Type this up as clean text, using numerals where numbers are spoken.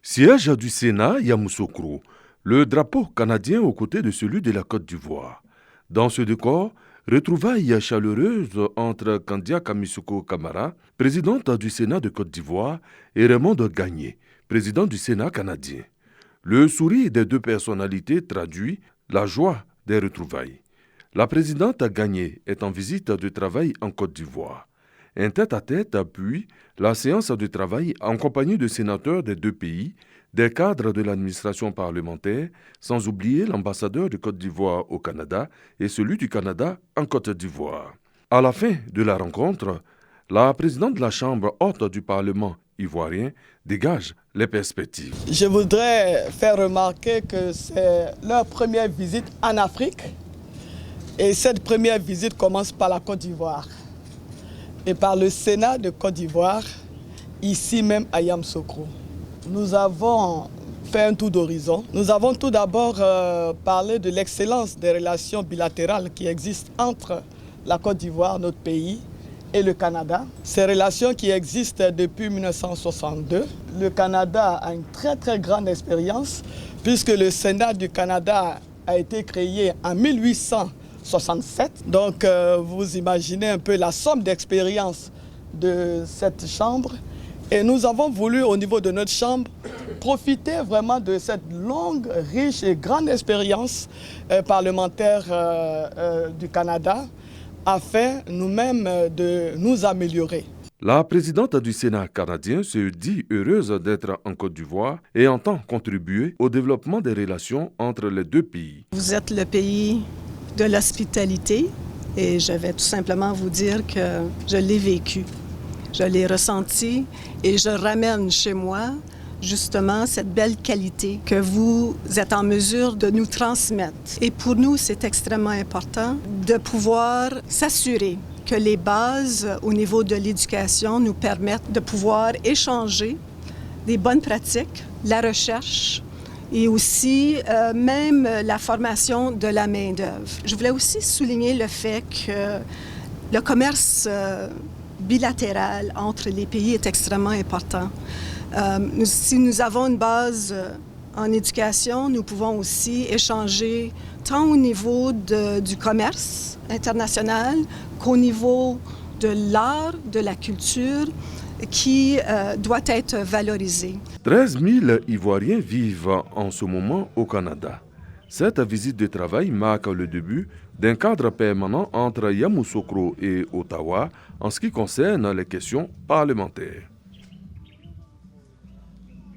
Siège du Sénat, Yamoussoukro, le drapeau canadien aux côtés de celui de la Côte d'Ivoire. Dans ce décor, retrouvailles chaleureuses entre Kandia Kamisuko Kamara, présidente du Sénat de Côte d'Ivoire, et Raymond Gagné, président du Sénat canadien. Le sourire des deux personnalités traduit la joie des retrouvailles. La présidente Gagné est en visite de travail en Côte d'Ivoire. Un tête-à-tête appuie la séance de travail en compagnie de sénateurs des deux pays, des cadres de l'administration parlementaire, sans oublier l'ambassadeur de Côte d'Ivoire au Canada et celui du Canada en Côte d'Ivoire. À la fin de la rencontre, la présidente de la Chambre haute du Parlement ivoirien dégage les perspectives. Je voudrais faire remarquer que c'est leur première visite en Afrique et cette première visite commence par la Côte d'Ivoire et par le Sénat de Côte d'Ivoire, ici même à Yamoussoukro. Nous avons fait un tour d'horizon. Nous avons tout d'abord parlé de l'excellence des relations bilatérales qui existent entre la Côte d'Ivoire, notre pays, et le Canada. Ces relations qui existent depuis 1962. Le Canada a une très grande expérience puisque le Sénat du Canada a été créé en 1867. Donc vous imaginez un peu la somme d'expérience de cette chambre. Et nous avons voulu, au niveau de notre chambre, profiter vraiment de cette longue, riche et grande expérience parlementaire du Canada afin nous-mêmes de nous améliorer. La présidente du Sénat canadien se dit heureuse d'être en Côte d'Ivoire et entend contribuer au développement des relations entre les deux pays. Vous êtes le pays de l'hospitalité et je vais tout simplement vous dire que je l'ai vécu. Je l'ai ressenti et je ramène chez moi justement cette belle qualité que vous êtes en mesure de nous transmettre. Et pour nous, c'est extrêmement important de pouvoir s'assurer que les bases au niveau de l'éducation nous permettent de pouvoir échanger des bonnes pratiques, la recherche et aussi même la formation de la main-d'œuvre. Je voulais aussi souligner le fait que le commerce bilatéral entre les pays est extrêmement important. Si nous avons une base en éducation, nous pouvons aussi échanger tant au niveau du commerce international qu'au niveau de l'art, de la culture, qui doit être valorisé. 13 000 Ivoiriens vivent en ce moment au Canada. Cette visite de travail marque le début d'un cadre permanent entre Yamoussoukro et Ottawa en ce qui concerne les questions parlementaires.